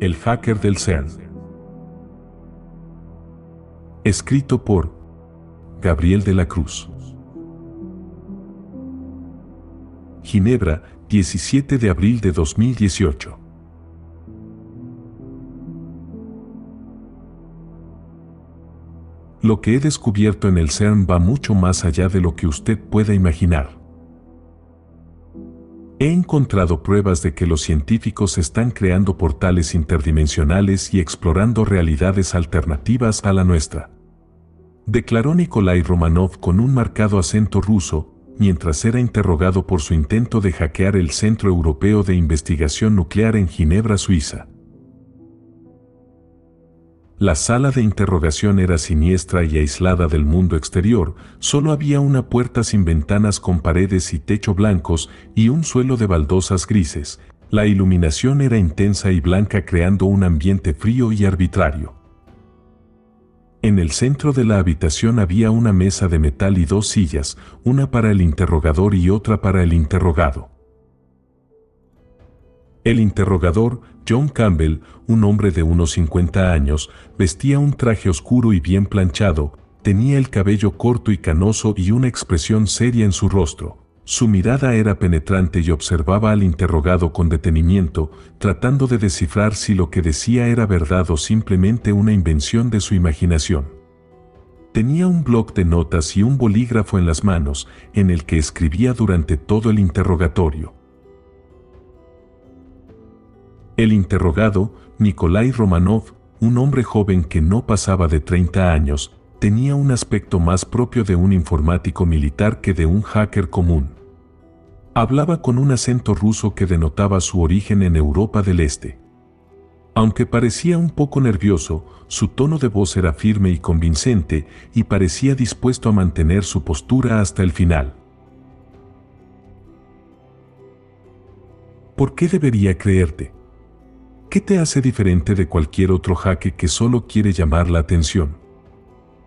El hacker del CERN. Escrito por Gabriel de la Cruz. Ginebra, 17 de abril de 2018. Lo que he descubierto en el CERN va mucho más allá de lo que usted pueda imaginar. He encontrado pruebas de que los científicos están creando portales interdimensionales y explorando realidades alternativas a la nuestra, declaró Nikolai Romanov con un marcado acento ruso, mientras era interrogado por su intento de hackear el Centro Europeo de Investigación Nuclear en Ginebra, Suiza. La sala de interrogación era siniestra y aislada del mundo exterior, solo había una puerta sin ventanas con paredes y techo blancos y un suelo de baldosas grises. La iluminación era intensa y blanca, creando un ambiente frío y arbitrario. En el centro de la habitación había una mesa de metal y dos sillas, una para el interrogador y otra para el interrogado. El interrogador, John Campbell, un hombre de unos 50 años, vestía un traje oscuro y bien planchado, tenía el cabello corto y canoso y una expresión seria en su rostro. Su mirada era penetrante y observaba al interrogado con detenimiento, tratando de descifrar si lo que decía era verdad o simplemente una invención de su imaginación. Tenía un bloc de notas y un bolígrafo en las manos, en el que escribía durante todo el interrogatorio. El interrogado, Nikolai Romanov, un hombre joven que no pasaba de 30 años, tenía un aspecto más propio de un informático militar que de un hacker común. Hablaba con un acento ruso que denotaba su origen en Europa del Este. Aunque parecía un poco nervioso, su tono de voz era firme y convincente, y parecía dispuesto a mantener su postura hasta el final. ¿Por qué debería creerte? ¿Qué te hace diferente de cualquier otro hacker que solo quiere llamar la atención?,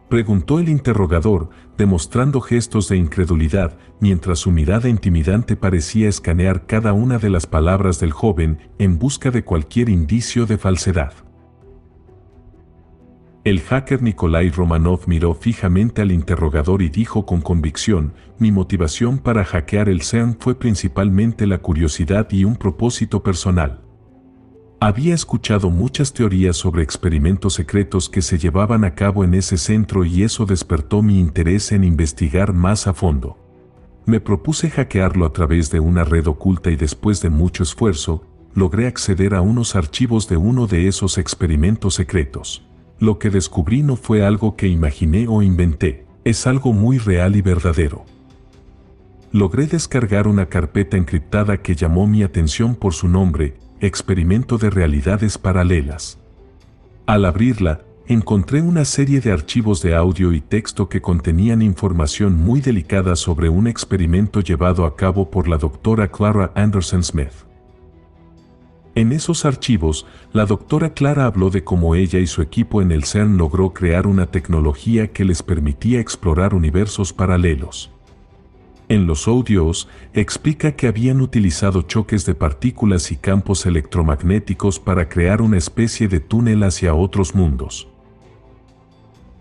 preguntó el interrogador, demostrando gestos de incredulidad, mientras su mirada intimidante parecía escanear cada una de las palabras del joven en busca de cualquier indicio de falsedad. El hacker Nikolai Romanov miró fijamente al interrogador y dijo con convicción: mi motivación para hackear el CERN fue principalmente la curiosidad y un propósito personal. Había escuchado muchas teorías sobre experimentos secretos que se llevaban a cabo en ese centro y eso despertó mi interés en investigar más a fondo. Me propuse hackearlo a través de una red oculta y después de mucho esfuerzo, logré acceder a unos archivos de uno de esos experimentos secretos. Lo que descubrí no fue algo que imaginé o inventé, es algo muy real y verdadero. Logré descargar una carpeta encriptada que llamó mi atención por su nombre: Experimento de realidades paralelas. Al abrirla, encontré una serie de archivos de audio y texto que contenían información muy delicada sobre un experimento llevado a cabo por la doctora Clara Anderson Smith. En esos archivos, la doctora Clara habló de cómo ella y su equipo en el CERN logró crear una tecnología que les permitía explorar universos paralelos. En los audios, explica que habían utilizado choques de partículas y campos electromagnéticos para crear una especie de túnel hacia otros mundos.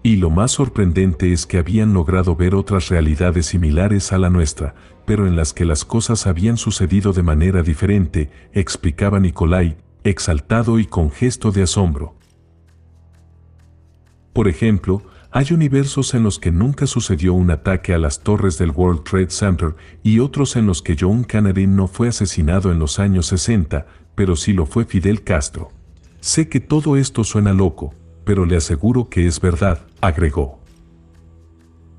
Y lo más sorprendente es que habían logrado ver otras realidades similares a la nuestra, pero en las que las cosas habían sucedido de manera diferente, explicaba Nikolai, exaltado y con gesto de asombro. Por ejemplo, hay universos en los que nunca sucedió un ataque a las torres del World Trade Center y otros en los que John Kennedy no fue asesinado en los años 60, pero sí lo fue Fidel Castro. Sé que todo esto suena loco, pero le aseguro que es verdad, agregó.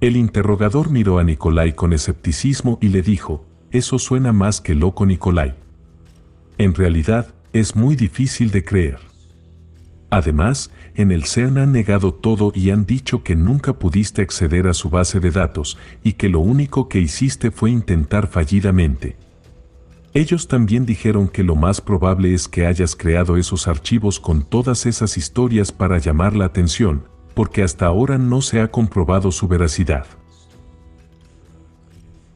El interrogador miró a Nikolai con escepticismo y le dijo: eso suena más que loco, Nikolai. En realidad, es muy difícil de creer. Además, en el CERN han negado todo y han dicho que nunca pudiste acceder a su base de datos y que lo único que hiciste fue intentar fallidamente. Ellos también dijeron que lo más probable es que hayas creado esos archivos con todas esas historias para llamar la atención, porque hasta ahora no se ha comprobado su veracidad.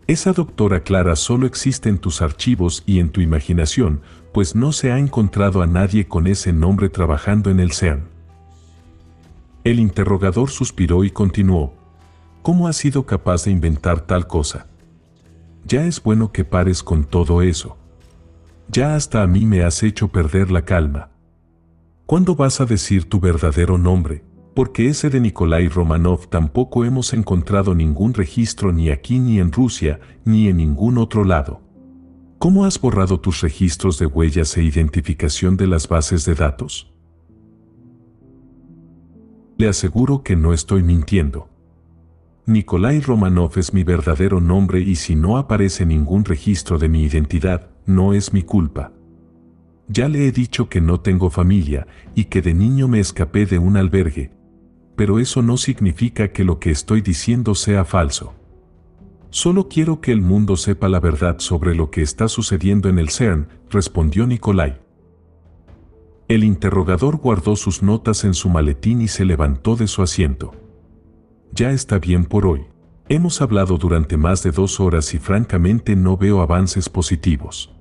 Esa doctora Clara solo existe en tus archivos y en tu imaginación, pues no se ha encontrado a nadie con ese nombre trabajando en el CERN. El interrogador suspiró y continuó. ¿Cómo has sido capaz de inventar tal cosa? Ya es bueno que pares con todo eso. Ya hasta a mí me has hecho perder la calma. ¿Cuándo vas a decir tu verdadero nombre? Porque ese de Nikolai Romanov tampoco hemos encontrado ningún registro ni aquí ni en Rusia, ni en ningún otro lado. ¿Cómo has borrado tus registros de huellas e identificación de las bases de datos? Le aseguro que no estoy mintiendo. Nikolai Romanov es mi verdadero nombre y si no aparece ningún registro de mi identidad, no es mi culpa. Ya le he dicho que no tengo familia y que de niño me escapé de un albergue, pero eso no significa que lo que estoy diciendo sea falso. Solo quiero que el mundo sepa la verdad sobre lo que está sucediendo en el CERN, respondió Nikolai. El interrogador guardó sus notas en su maletín y se levantó de su asiento. Ya está bien por hoy. Hemos hablado durante más de 2 horas y francamente no veo avances positivos.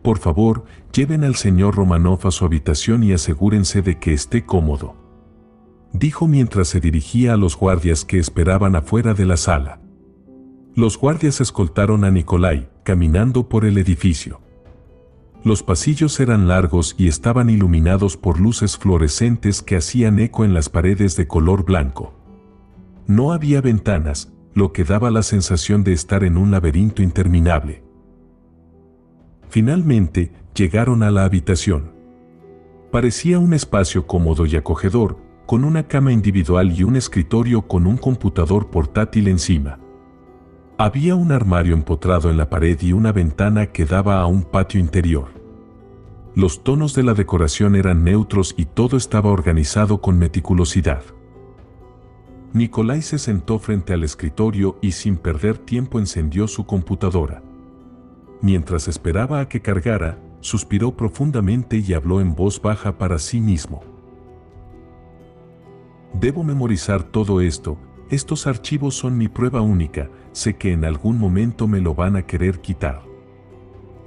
Por favor, lleven al señor Romanov a su habitación y asegúrense de que esté cómodo, dijo mientras se dirigía a los guardias que esperaban afuera de la sala. Los guardias escoltaron a Nikolai, caminando por el edificio. Los pasillos eran largos y estaban iluminados por luces fluorescentes que hacían eco en las paredes de color blanco. No había ventanas, lo que daba la sensación de estar en un laberinto interminable. Finalmente, llegaron a la habitación. Parecía un espacio cómodo y acogedor, con una cama individual y un escritorio con un computador portátil encima. Había un armario empotrado en la pared y una ventana que daba a un patio interior. Los tonos de la decoración eran neutros y todo estaba organizado con meticulosidad. Nikolai se sentó frente al escritorio y sin perder tiempo encendió su computadora. Mientras esperaba a que cargara, suspiró profundamente y habló en voz baja para sí mismo. Debo memorizar todo esto, estos archivos son mi prueba única, sé que en algún momento me lo van a querer quitar,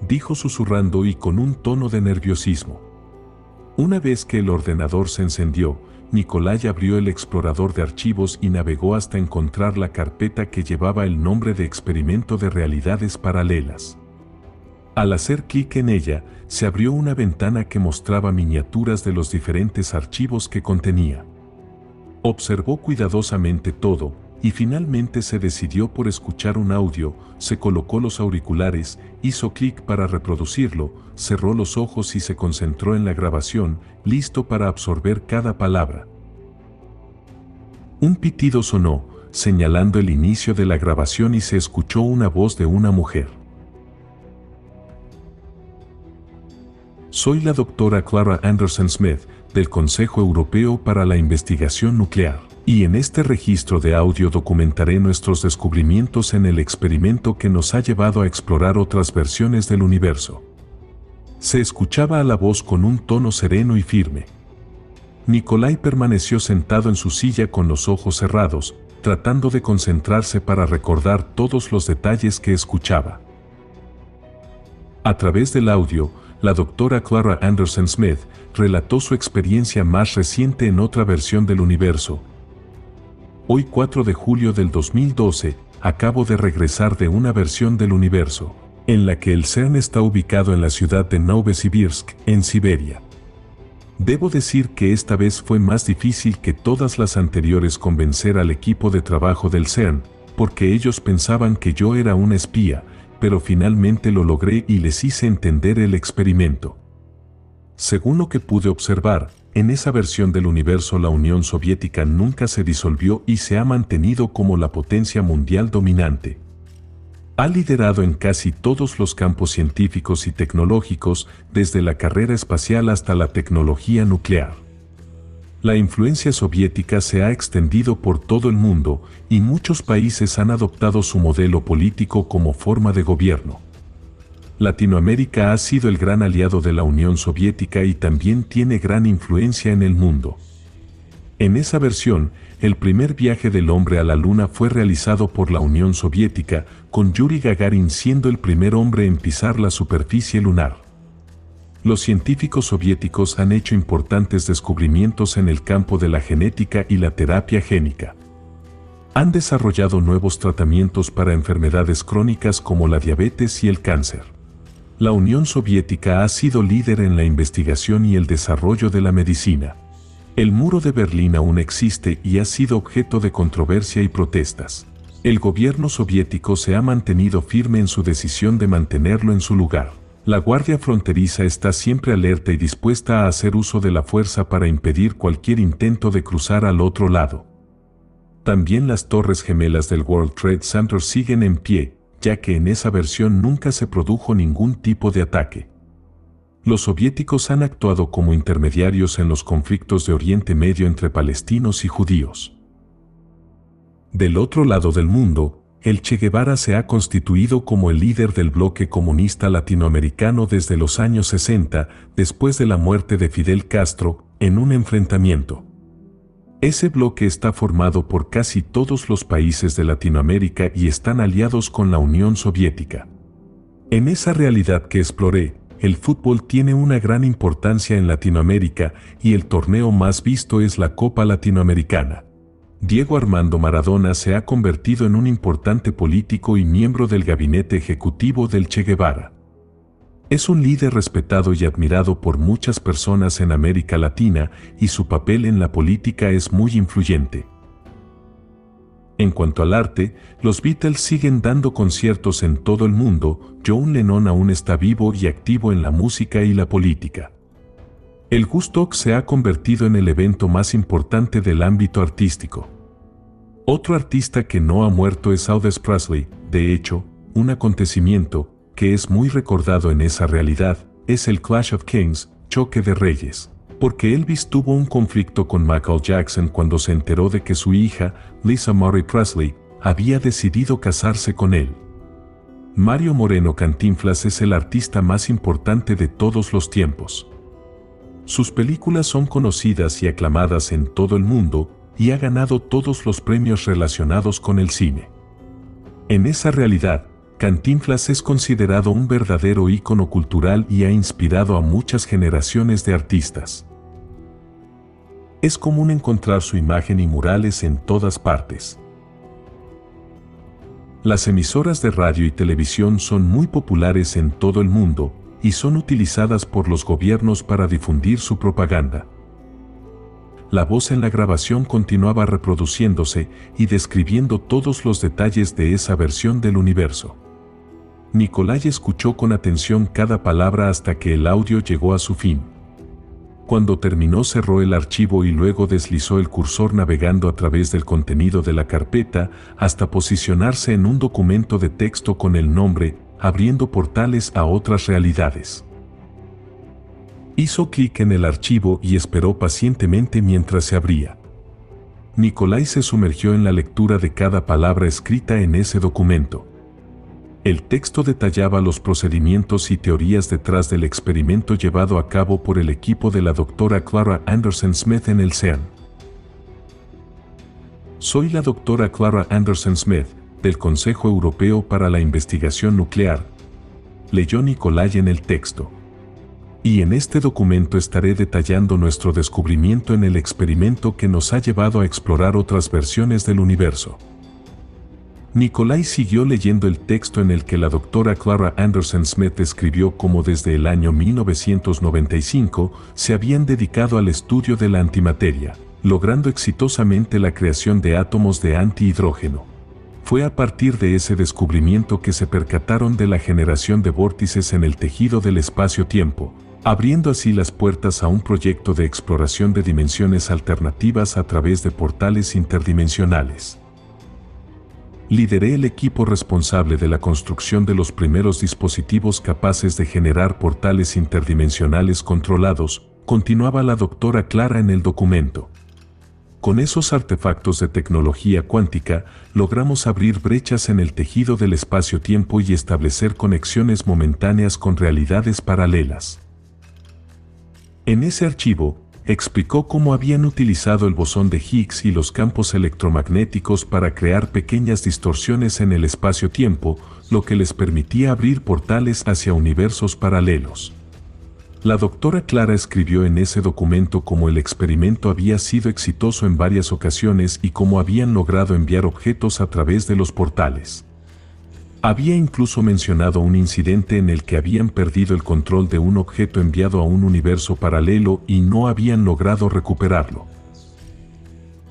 dijo susurrando y con un tono de nerviosismo. Una vez que el ordenador se encendió, Nikolai abrió el explorador de archivos y navegó hasta encontrar la carpeta que llevaba el nombre de Experimento de Realidades Paralelas. Al hacer clic en ella, se abrió una ventana que mostraba miniaturas de los diferentes archivos que contenía. Observó cuidadosamente todo, y finalmente se decidió por escuchar un audio, se colocó los auriculares, hizo clic para reproducirlo, cerró los ojos y se concentró en la grabación, listo para absorber cada palabra. Un pitido sonó, señalando el inicio de la grabación y se escuchó una voz de una mujer. Soy la doctora Clara Anderson Smith, del Consejo Europeo para la Investigación Nuclear, y en este registro de audio documentaré nuestros descubrimientos en el experimento que nos ha llevado a explorar otras versiones del universo. Se escuchaba a la voz con un tono sereno y firme. Nikolai permaneció sentado en su silla con los ojos cerrados, tratando de concentrarse para recordar todos los detalles que escuchaba. A través del audio, la doctora Clara Anderson Smith relató su experiencia más reciente en otra versión del universo. Hoy 4 de julio del 2012, acabo de regresar de una versión del universo, en la que el CERN está ubicado en la ciudad de Novosibirsk, en Siberia. Debo decir que esta vez fue más difícil que todas las anteriores convencer al equipo de trabajo del CERN, porque ellos pensaban que yo era un espía, pero finalmente lo logré y les hice entender el experimento. Según lo que pude observar, en esa versión del universo la Unión Soviética nunca se disolvió y se ha mantenido como la potencia mundial dominante. Ha liderado en casi todos los campos científicos y tecnológicos, desde la carrera espacial hasta la tecnología nuclear. La influencia soviética se ha extendido por todo el mundo y muchos países han adoptado su modelo político como forma de gobierno. Latinoamérica ha sido el gran aliado de la Unión Soviética y también tiene gran influencia en el mundo. En esa versión, el primer viaje del hombre a la Luna fue realizado por la Unión Soviética, con Yuri Gagarin siendo el primer hombre en pisar la superficie lunar. Los científicos soviéticos han hecho importantes descubrimientos en el campo de la genética y la terapia génica. Han desarrollado nuevos tratamientos para enfermedades crónicas como la diabetes y el cáncer. La Unión Soviética ha sido líder en la investigación y el desarrollo de la medicina. El muro de Berlín aún existe y ha sido objeto de controversia y protestas. El gobierno soviético se ha mantenido firme en su decisión de mantenerlo en su lugar. La Guardia Fronteriza está siempre alerta y dispuesta a hacer uso de la fuerza para impedir cualquier intento de cruzar al otro lado. También las torres gemelas del World Trade Center siguen en pie, ya que en esa versión nunca se produjo ningún tipo de ataque. Los soviéticos han actuado como intermediarios en los conflictos de Oriente Medio entre palestinos y judíos. Del otro lado del mundo, el Che Guevara se ha constituido como el líder del bloque comunista latinoamericano desde los años 60, después de la muerte de Fidel Castro, en un enfrentamiento. Ese bloque está formado por casi todos los países de Latinoamérica y están aliados con la Unión Soviética. En esa realidad que exploré, el fútbol tiene una gran importancia en Latinoamérica y el torneo más visto es la Copa Latinoamericana. Diego Armando Maradona se ha convertido en un importante político y miembro del gabinete ejecutivo del Che Guevara. Es un líder respetado y admirado por muchas personas en América Latina y su papel en la política es muy influyente. En cuanto al arte, los Beatles siguen dando conciertos en todo el mundo. John Lennon aún está vivo y activo en la música y la política. El Woodstock se ha convertido en el evento más importante del ámbito artístico. Otro artista que no ha muerto es Elvis Presley. De hecho, un acontecimiento que es muy recordado en esa realidad es el Clash of Kings, choque de reyes, porque Elvis tuvo un conflicto con Michael Jackson cuando se enteró de que su hija, Lisa Marie Presley, había decidido casarse con él. Mario Moreno Cantinflas es el artista más importante de todos los tiempos. Sus películas son conocidas y aclamadas en todo el mundo y ha ganado todos los premios relacionados con el cine. En esa realidad, Cantinflas es considerado un verdadero ícono cultural y ha inspirado a muchas generaciones de artistas. Es común encontrar su imagen y murales en todas partes. Las emisoras de radio y televisión son muy populares en todo el mundo y son utilizadas por los gobiernos para difundir su propaganda. La voz en la grabación continuaba reproduciéndose y describiendo todos los detalles de esa versión del universo. Nikolai escuchó con atención cada palabra hasta que el audio llegó a su fin. Cuando terminó cerró el archivo y luego deslizó el cursor navegando a través del contenido de la carpeta hasta posicionarse en un documento de texto con el nombre, abriendo portales a otras realidades. Hizo clic en el archivo y esperó pacientemente mientras se abría. Nikolai se sumergió en la lectura de cada palabra escrita en ese documento. El texto detallaba los procedimientos y teorías detrás del experimento llevado a cabo por el equipo de la doctora Clara Anderson Smith en el CERN. Soy la doctora Clara Anderson Smith, del Consejo Europeo para la Investigación Nuclear, leyó Nikolai en el texto. Y en este documento estaré detallando nuestro descubrimiento en el experimento que nos ha llevado a explorar otras versiones del universo. Nikolai siguió leyendo el texto en el que la doctora Clara Anderson Smith escribió cómo desde el año 1995 se habían dedicado al estudio de la antimateria, logrando exitosamente la creación de átomos de antihidrógeno. Fue a partir de ese descubrimiento que se percataron de la generación de vórtices en el tejido del espacio-tiempo, abriendo así las puertas a un proyecto de exploración de dimensiones alternativas a través de portales interdimensionales. Lideré el equipo responsable de la construcción de los primeros dispositivos capaces de generar portales interdimensionales controlados, continuaba la doctora Clara en el documento. Con esos artefactos de tecnología cuántica, logramos abrir brechas en el tejido del espacio-tiempo y establecer conexiones momentáneas con realidades paralelas. En ese archivo, explicó cómo habían utilizado el bosón de Higgs y los campos electromagnéticos para crear pequeñas distorsiones en el espacio-tiempo, lo que les permitía abrir portales hacia universos paralelos. La doctora Clara escribió en ese documento cómo el experimento había sido exitoso en varias ocasiones y cómo habían logrado enviar objetos a través de los portales. Había incluso mencionado un incidente en el que habían perdido el control de un objeto enviado a un universo paralelo y no habían logrado recuperarlo.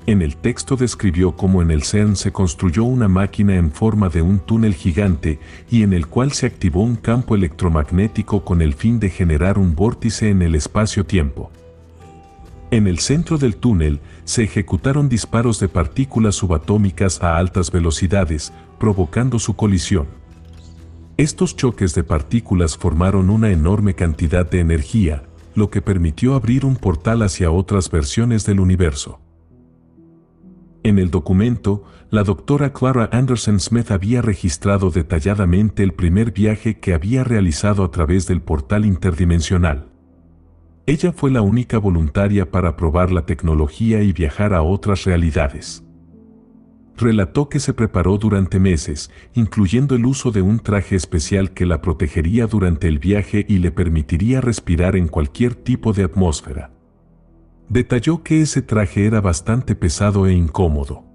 En el texto describió cómo en el CERN se construyó una máquina en forma de un túnel gigante y en el cual se activó un campo electromagnético con el fin de generar un vórtice en el espacio-tiempo. En el centro del túnel se ejecutaron disparos de partículas subatómicas a altas velocidades, provocando su colisión. Estos choques de partículas formaron una enorme cantidad de energía, lo que permitió abrir un portal hacia otras versiones del universo. En el documento, la doctora Clara Anderson Smith había registrado detalladamente el primer viaje que había realizado a través del portal interdimensional. Ella fue la única voluntaria para probar la tecnología y viajar a otras realidades. Relató que se preparó durante meses, incluyendo el uso de un traje especial que la protegería durante el viaje y le permitiría respirar en cualquier tipo de atmósfera. Detalló que ese traje era bastante pesado e incómodo.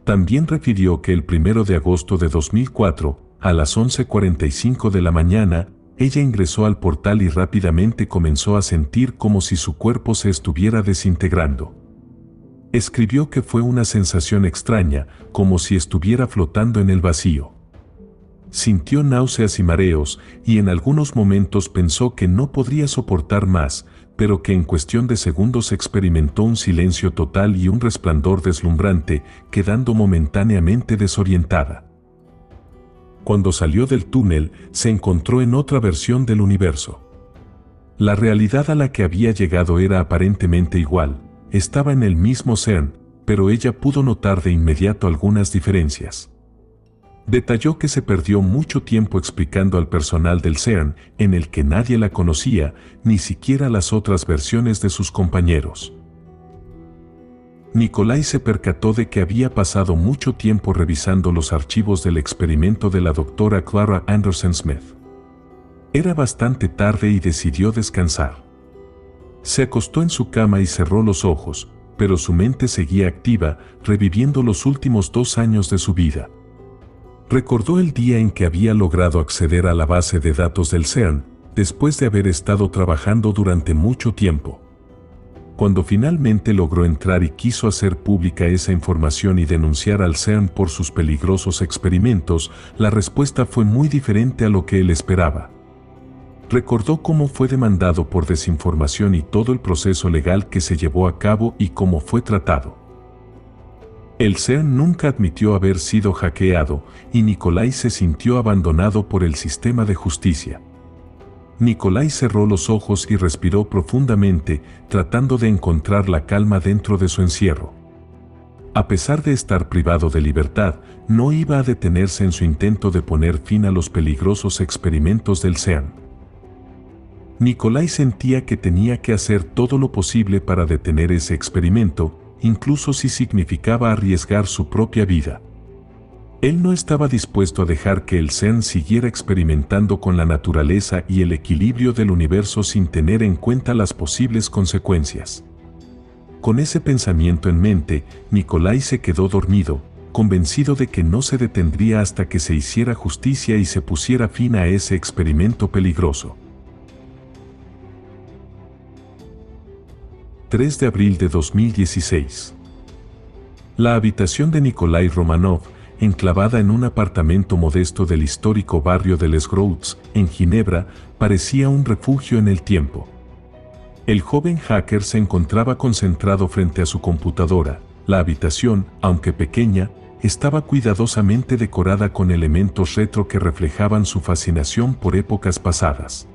También refirió que el 1 de agosto de 2004, a las 11:45 de la mañana, ella ingresó al portal y rápidamente comenzó a sentir como si su cuerpo se estuviera desintegrando. Escribió que fue una sensación extraña, como si estuviera flotando en el vacío. Sintió náuseas y mareos, y en algunos momentos pensó que no podría soportar más, pero que en cuestión de segundos experimentó un silencio total y un resplandor deslumbrante, quedando momentáneamente desorientada. Cuando salió del túnel, se encontró en otra versión del universo. La realidad a la que había llegado era aparentemente igual, estaba en el mismo CERN, pero ella pudo notar de inmediato algunas diferencias. Detalló que se perdió mucho tiempo explicando al personal del CERN, en el que nadie la conocía, ni siquiera las otras versiones de sus compañeros. Nikolai se percató de que había pasado mucho tiempo revisando los archivos del experimento de la doctora Clara Anderson Smith. Era bastante tarde y decidió descansar. Se acostó en su cama y cerró los ojos, pero su mente seguía activa, reviviendo los últimos 2 años de su vida. Recordó el día en que había logrado acceder a la base de datos del CERN, después de haber estado trabajando durante mucho tiempo. Cuando finalmente logró entrar y quiso hacer pública esa información y denunciar al CERN por sus peligrosos experimentos, la respuesta fue muy diferente a lo que él esperaba. Recordó cómo fue demandado por desinformación y todo el proceso legal que se llevó a cabo y cómo fue tratado. El CERN nunca admitió haber sido hackeado y Nikolai se sintió abandonado por el sistema de justicia. Nikolai cerró los ojos y respiró profundamente, tratando de encontrar la calma dentro de su encierro. A pesar de estar privado de libertad, no iba a detenerse en su intento de poner fin a los peligrosos experimentos del CERN. Nikolai sentía que tenía que hacer todo lo posible para detener ese experimento, incluso si significaba arriesgar su propia vida. Él no estaba dispuesto a dejar que el CERN siguiera experimentando con la naturaleza y el equilibrio del universo sin tener en cuenta las posibles consecuencias. Con ese pensamiento en mente, Nikolai se quedó dormido, convencido de que no se detendría hasta que se hiciera justicia y se pusiera fin a ese experimento peligroso. 3 de abril de 2016. La habitación de Nikolai Romanov, enclavada en un apartamento modesto del histórico barrio de Les Grottes, en Ginebra, parecía un refugio en el tiempo. El joven hacker se encontraba concentrado frente a su computadora. La habitación, aunque pequeña, estaba cuidadosamente decorada con elementos retro que reflejaban su fascinación por épocas pasadas.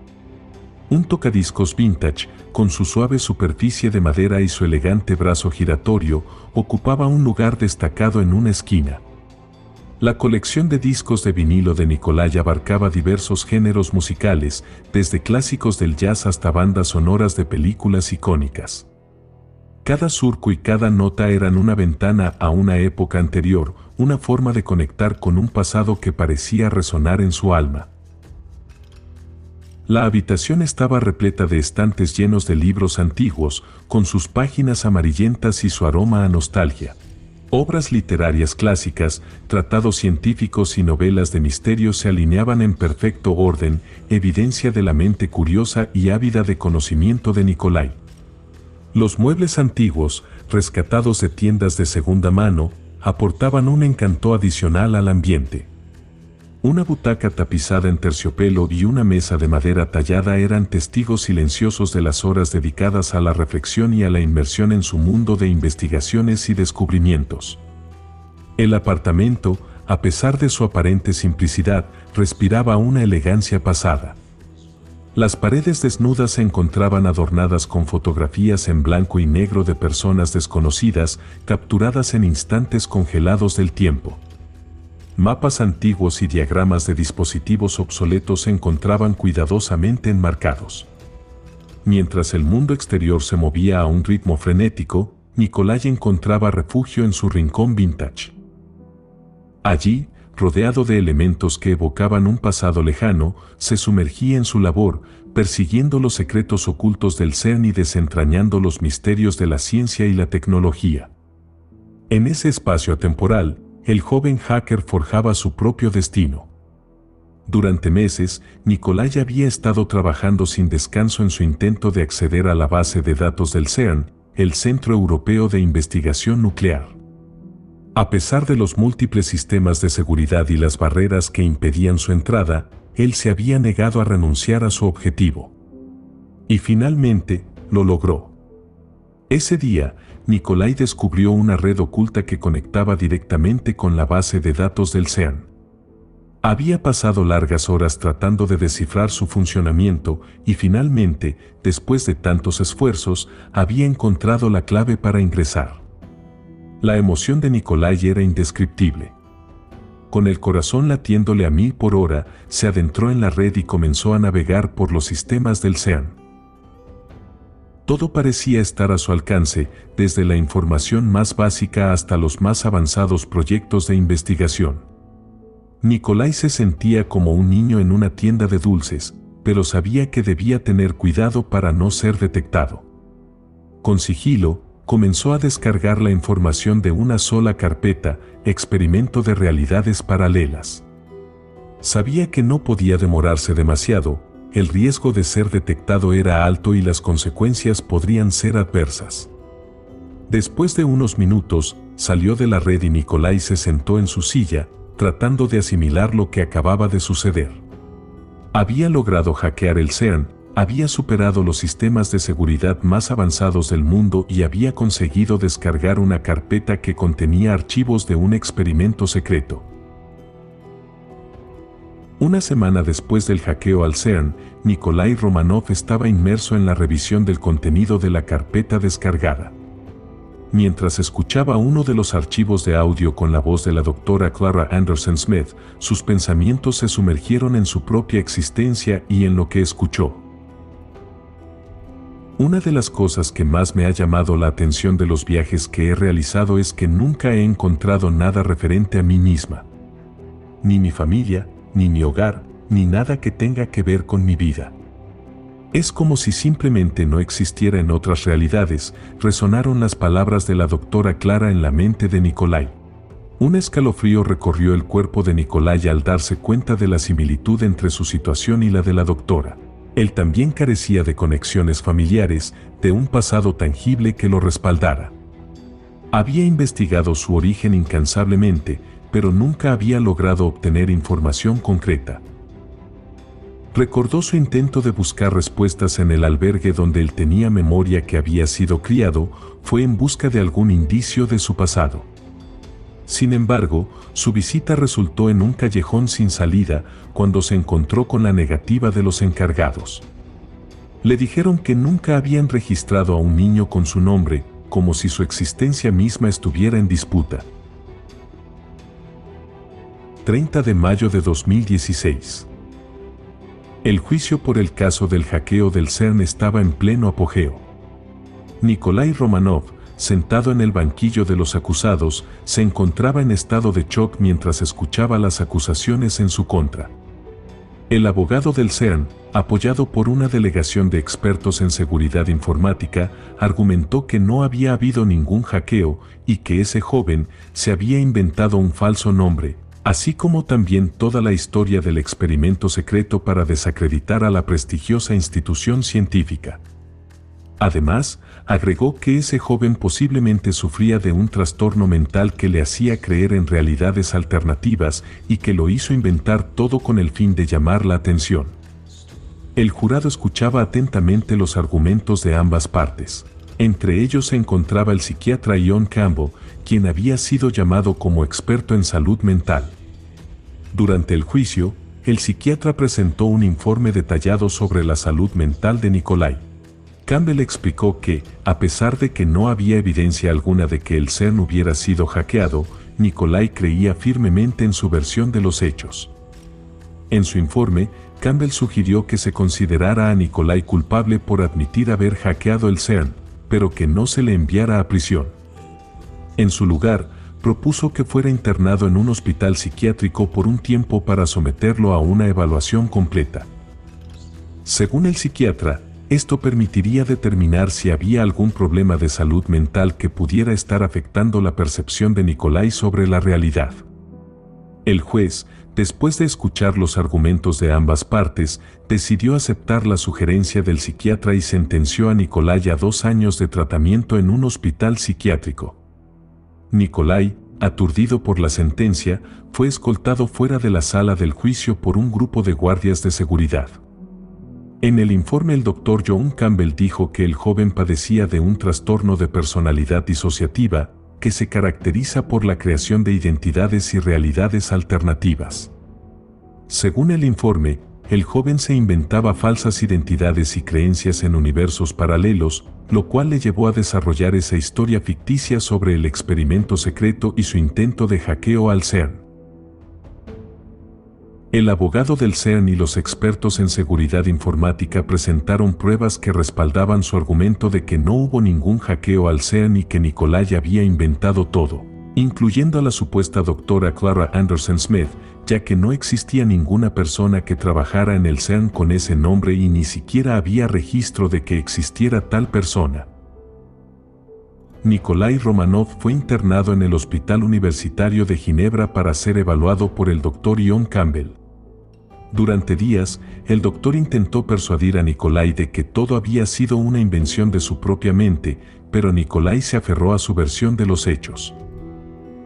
Un tocadiscos vintage, con su suave superficie de madera y su elegante brazo giratorio, ocupaba un lugar destacado en una esquina. La colección de discos de vinilo de Nikolai abarcaba diversos géneros musicales, desde clásicos del jazz hasta bandas sonoras de películas icónicas. Cada surco y cada nota eran una ventana a una época anterior, una forma de conectar con un pasado que parecía resonar en su alma. La habitación estaba repleta de estantes llenos de libros antiguos, con sus páginas amarillentas y su aroma a nostalgia. Obras literarias clásicas, tratados científicos y novelas de misterio se alineaban en perfecto orden, evidencia de la mente curiosa y ávida de conocimiento de Nikolai. Los muebles antiguos, rescatados de tiendas de segunda mano, aportaban un encanto adicional al ambiente. Una butaca tapizada en terciopelo y una mesa de madera tallada eran testigos silenciosos de las horas dedicadas a la reflexión y a la inmersión en su mundo de investigaciones y descubrimientos. El apartamento, a pesar de su aparente simplicidad, respiraba una elegancia pasada. Las paredes desnudas se encontraban adornadas con fotografías en blanco y negro de personas desconocidas, capturadas en instantes congelados del tiempo. Mapas antiguos y diagramas de dispositivos obsoletos se encontraban cuidadosamente enmarcados. Mientras el mundo exterior se movía a un ritmo frenético, Nikolai encontraba refugio en su rincón vintage. Allí, rodeado de elementos que evocaban un pasado lejano, se sumergía en su labor, persiguiendo los secretos ocultos del CERN y desentrañando los misterios de la ciencia y la tecnología. En ese espacio atemporal, el joven hacker forjaba su propio destino. Durante meses, Nikolai había estado trabajando sin descanso en su intento de acceder a la base de datos del CERN, el Centro Europeo de Investigación Nuclear. A pesar de los múltiples sistemas de seguridad y las barreras que impedían su entrada, él se había negado a renunciar a su objetivo. Y finalmente, lo logró. Ese día, Nikolai descubrió una red oculta que conectaba directamente con la base de datos del CERN. Había pasado largas horas tratando de descifrar su funcionamiento y finalmente, después de tantos esfuerzos, había encontrado la clave para ingresar. La emoción de Nikolai era indescriptible. Con el corazón latiéndole a 1000 por hora, se adentró en la red y comenzó a navegar por los sistemas del CERN. Todo parecía estar a su alcance, desde la información más básica hasta los más avanzados proyectos de investigación. Nikolai se sentía como un niño en una tienda de dulces, pero sabía que debía tener cuidado para no ser detectado. Con sigilo, comenzó a descargar la información de una sola carpeta, experimento de realidades paralelas. Sabía que no podía demorarse demasiado. El riesgo de ser detectado era alto y las consecuencias podrían ser adversas. Después de unos minutos, salió de la red y Nikolai se sentó en su silla, tratando de asimilar lo que acababa de suceder. Había logrado hackear el CERN, había superado los sistemas de seguridad más avanzados del mundo y había conseguido descargar una carpeta que contenía archivos de un experimento secreto. Una semana después del hackeo al CERN, Nikolai Romanov estaba inmerso en la revisión del contenido de la carpeta descargada. Mientras escuchaba uno de los archivos de audio con la voz de la doctora Clara Anderson Smith, sus pensamientos se sumergieron en su propia existencia y en lo que escuchó. Una de las cosas que más me ha llamado la atención de los viajes que he realizado es que nunca he encontrado nada referente a mí misma. Ni mi familia, ni mi hogar, ni nada que tenga que ver con mi vida. Es como si simplemente no existiera en otras realidades, resonaron las palabras de la doctora Clara en la mente de Nikolai. Un escalofrío recorrió el cuerpo de Nikolai al darse cuenta de la similitud entre su situación y la de la doctora. Él también carecía de conexiones familiares, de un pasado tangible que lo respaldara. Había investigado su origen incansablemente, pero nunca había logrado obtener información concreta. Recordó su intento de buscar respuestas en el albergue donde él tenía memoria que había sido criado, fue en busca de algún indicio de su pasado. Sin embargo, su visita resultó en un callejón sin salida cuando se encontró con la negativa de los encargados. Le dijeron que nunca habían registrado a un niño con su nombre, como si su existencia misma estuviera en disputa. 30 de mayo de 2016. El juicio por el caso del hackeo del CERN estaba en pleno apogeo. Nikolai Romanov, sentado en el banquillo de los acusados, se encontraba en estado de shock mientras escuchaba las acusaciones en su contra. El abogado del CERN, apoyado por una delegación de expertos en seguridad informática, argumentó que no había habido ningún hackeo y que ese joven se había inventado un falso nombre, así como también toda la historia del experimento secreto para desacreditar a la prestigiosa institución científica. Además, agregó que ese joven posiblemente sufría de un trastorno mental que le hacía creer en realidades alternativas y que lo hizo inventar todo con el fin de llamar la atención. El jurado escuchaba atentamente los argumentos de ambas partes. Entre ellos se encontraba el psiquiatra Ian Campbell, quien había sido llamado como experto en salud mental. Durante el juicio, el psiquiatra presentó un informe detallado sobre la salud mental de Nikolai. Campbell explicó que, a pesar de que no había evidencia alguna de que el CERN hubiera sido hackeado, Nikolai creía firmemente en su versión de los hechos. En su informe, Campbell sugirió que se considerara a Nikolai culpable por admitir haber hackeado el CERN, pero que no se le enviara a prisión. En su lugar, propuso que fuera internado en un hospital psiquiátrico por un tiempo para someterlo a una evaluación completa. Según el psiquiatra, esto permitiría determinar si había algún problema de salud mental que pudiera estar afectando la percepción de Nikolai sobre la realidad. El juez, después de escuchar los argumentos de ambas partes, decidió aceptar la sugerencia del psiquiatra y sentenció a Nikolai a 2 años de tratamiento en un hospital psiquiátrico. Nikolai, aturdido por la sentencia, fue escoltado fuera de la sala del juicio por un grupo de guardias de seguridad. En el informe el Dr. John Campbell dijo que el joven padecía de un trastorno de personalidad disociativa, que se caracteriza por la creación de identidades y realidades alternativas. Según el informe, el joven se inventaba falsas identidades y creencias en universos paralelos, lo cual le llevó a desarrollar esa historia ficticia sobre el experimento secreto y su intento de hackeo al CERN. El abogado del CERN y los expertos en seguridad informática presentaron pruebas que respaldaban su argumento de que no hubo ningún hackeo al CERN y que Nikolai había inventado todo, incluyendo a la supuesta doctora Clara Anderson Smith, ya que no existía ninguna persona que trabajara en el CERN con ese nombre y ni siquiera había registro de que existiera tal persona. Nikolai Romanov fue internado en el Hospital Universitario de Ginebra para ser evaluado por el Dr. Ian Campbell. Durante días, el doctor intentó persuadir a Nikolai de que todo había sido una invención de su propia mente, pero Nikolai se aferró a su versión de los hechos.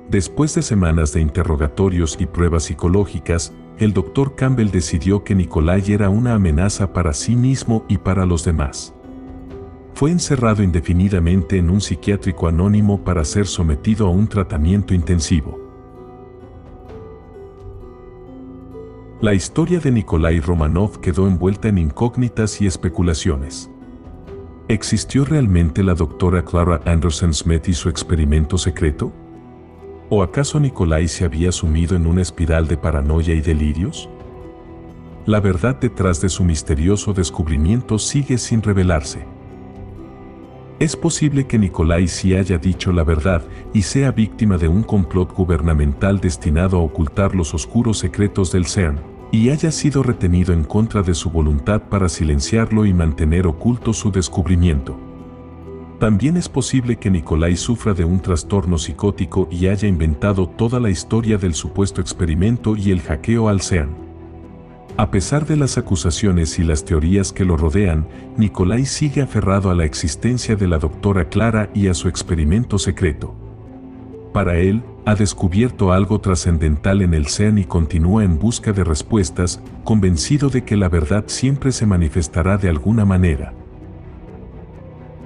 Después de semanas de interrogatorios y pruebas psicológicas, el Dr. Campbell decidió que Nikolai era una amenaza para sí mismo y para los demás. Fue encerrado indefinidamente en un psiquiátrico anónimo para ser sometido a un tratamiento intensivo. La historia de Nikolai Romanov quedó envuelta en incógnitas y especulaciones. ¿Existió realmente la doctora Clara Anderson Smith y su experimento secreto? ¿O acaso Nikolai se había sumido en una espiral de paranoia y delirios? La verdad detrás de su misterioso descubrimiento sigue sin revelarse. Es posible que Nikolai sí haya dicho la verdad y sea víctima de un complot gubernamental destinado a ocultar los oscuros secretos del CERN, y haya sido retenido en contra de su voluntad para silenciarlo y mantener oculto su descubrimiento. También es posible que Nikolai sufra de un trastorno psicótico y haya inventado toda la historia del supuesto experimento y el hackeo al CERN. A pesar de las acusaciones y las teorías que lo rodean, Nikolai sigue aferrado a la existencia de la doctora Clara y a su experimento secreto. Para él, ha descubierto algo trascendental en el CERN y continúa en busca de respuestas, convencido de que la verdad siempre se manifestará de alguna manera.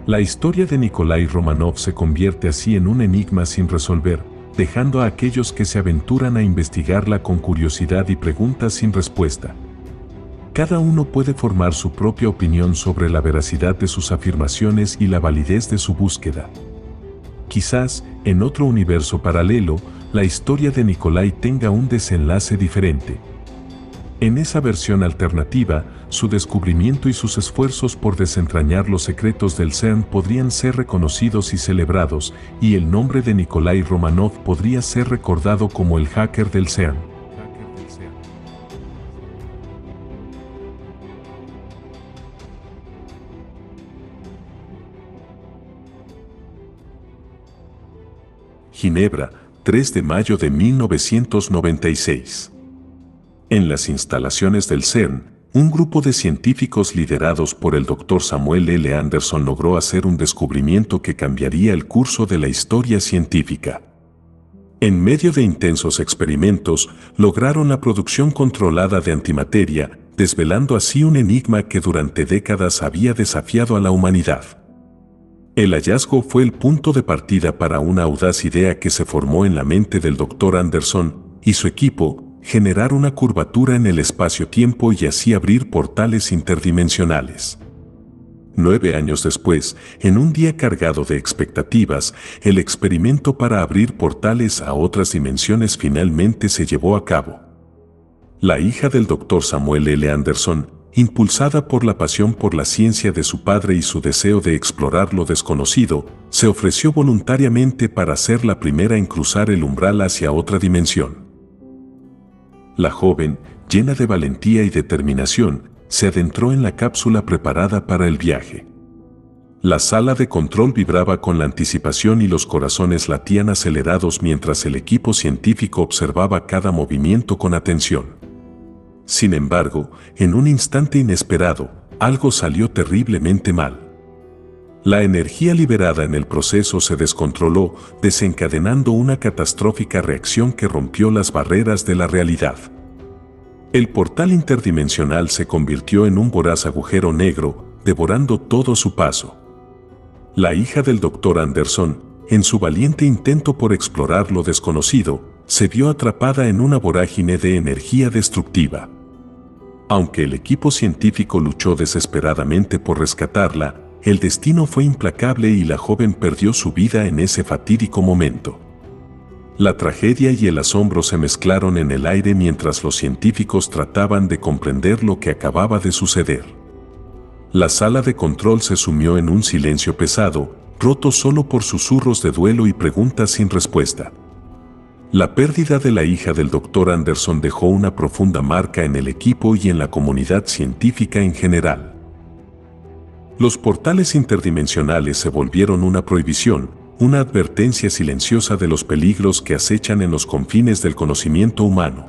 La historia de Nikolai Romanov se convierte así en un enigma sin resolver, dejando a aquellos que se aventuran a investigarla con curiosidad y preguntas sin respuesta. Cada uno puede formar su propia opinión sobre la veracidad de sus afirmaciones y la validez de su búsqueda. Quizás, en otro universo paralelo, la historia de Nikolai tenga un desenlace diferente. En esa versión alternativa, su descubrimiento y sus esfuerzos por desentrañar los secretos del CERN podrían ser reconocidos y celebrados, y el nombre de Nikolai Romanov podría ser recordado como el hacker del CERN. Ginebra, 3 de mayo de 1996. En las instalaciones del CERN, un grupo de científicos liderados por el Dr. Samuel L. Anderson logró hacer un descubrimiento que cambiaría el curso de la historia científica. En medio de intensos experimentos, lograron la producción controlada de antimateria, desvelando así un enigma que durante décadas había desafiado a la humanidad. El hallazgo fue el punto de partida para una audaz idea que se formó en la mente del Dr. Anderson y su equipo: generar una curvatura en el espacio-tiempo y así abrir portales interdimensionales. 9 años después, en un día cargado de expectativas, el experimento para abrir portales a otras dimensiones finalmente se llevó a cabo. La hija del Dr. Samuel L. Anderson, impulsada por la pasión por la ciencia de su padre y su deseo de explorar lo desconocido, se ofreció voluntariamente para ser la primera en cruzar el umbral hacia otra dimensión. La joven, llena de valentía y determinación, se adentró en la cápsula preparada para el viaje. La sala de control vibraba con la anticipación y los corazones latían acelerados mientras el equipo científico observaba cada movimiento con atención. Sin embargo, en un instante inesperado, algo salió terriblemente mal. La energía liberada en el proceso se descontroló, desencadenando una catastrófica reacción que rompió las barreras de la realidad. El portal interdimensional se convirtió en un voraz agujero negro, devorando todo su paso. La hija del Dr. Anderson, en su valiente intento por explorar lo desconocido, se vio atrapada en una vorágine de energía destructiva. Aunque el equipo científico luchó desesperadamente por rescatarla, el destino fue implacable y la joven perdió su vida en ese fatídico momento. La tragedia y el asombro se mezclaron en el aire mientras los científicos trataban de comprender lo que acababa de suceder. La sala de control se sumió en un silencio pesado, roto solo por susurros de duelo y preguntas sin respuesta. La pérdida de la hija del Dr. Anderson dejó una profunda marca en el equipo y en la comunidad científica en general. Los portales interdimensionales se volvieron una prohibición, una advertencia silenciosa de los peligros que acechan en los confines del conocimiento humano.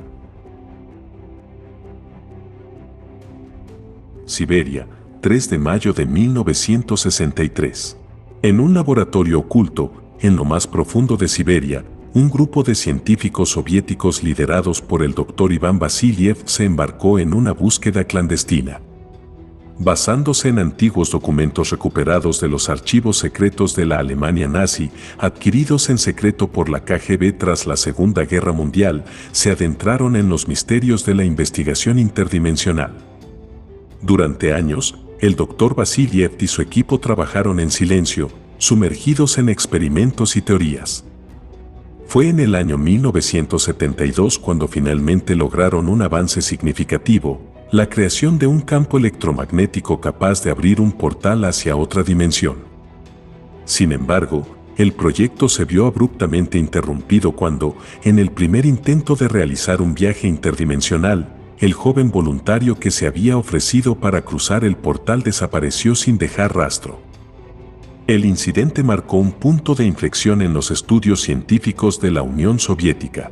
Siberia, 3 de mayo de 1963. En un laboratorio oculto, en lo más profundo de Siberia, un grupo de científicos soviéticos liderados por el Dr. Iván Vasiliev se embarcó en una búsqueda clandestina. Basándose en antiguos documentos recuperados de los archivos secretos de la Alemania nazi, adquiridos en secreto por la KGB tras la Segunda Guerra Mundial, se adentraron en los misterios de la investigación interdimensional. Durante años, el Dr. Vasiliev y su equipo trabajaron en silencio, sumergidos en experimentos y teorías. Fue en el año 1972 cuando finalmente lograron un avance significativo: la creación de un campo electromagnético capaz de abrir un portal hacia otra dimensión. Sin embargo, el proyecto se vio abruptamente interrumpido cuando, en el primer intento de realizar un viaje interdimensional, el joven voluntario que se había ofrecido para cruzar el portal desapareció sin dejar rastro. El incidente marcó un punto de inflexión en los estudios científicos de la Unión Soviética.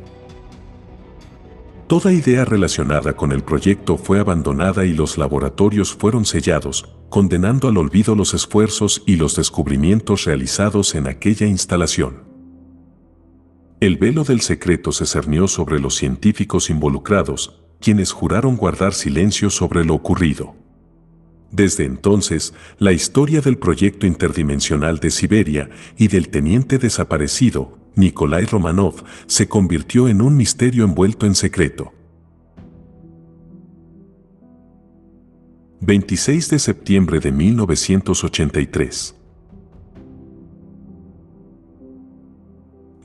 Toda idea relacionada con el proyecto fue abandonada y los laboratorios fueron sellados, condenando al olvido los esfuerzos y los descubrimientos realizados en aquella instalación. El velo del secreto se cernió sobre los científicos involucrados, quienes juraron guardar silencio sobre lo ocurrido. Desde entonces, la historia del proyecto interdimensional de Siberia y del teniente desaparecido, Nikolai Romanov, se convirtió en un misterio envuelto en secreto. 26 de septiembre de 1983.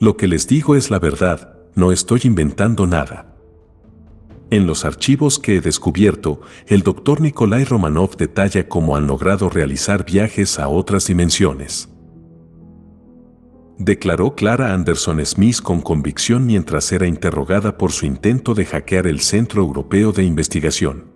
Lo que les digo es la verdad, no estoy inventando nada. En los archivos que he descubierto, el Dr. Nikolai Romanov detalla cómo han logrado realizar viajes a otras dimensiones. Declaró Clara Anderson Smith con convicción mientras era interrogada por su intento de hackear el Centro Europeo de Investigación.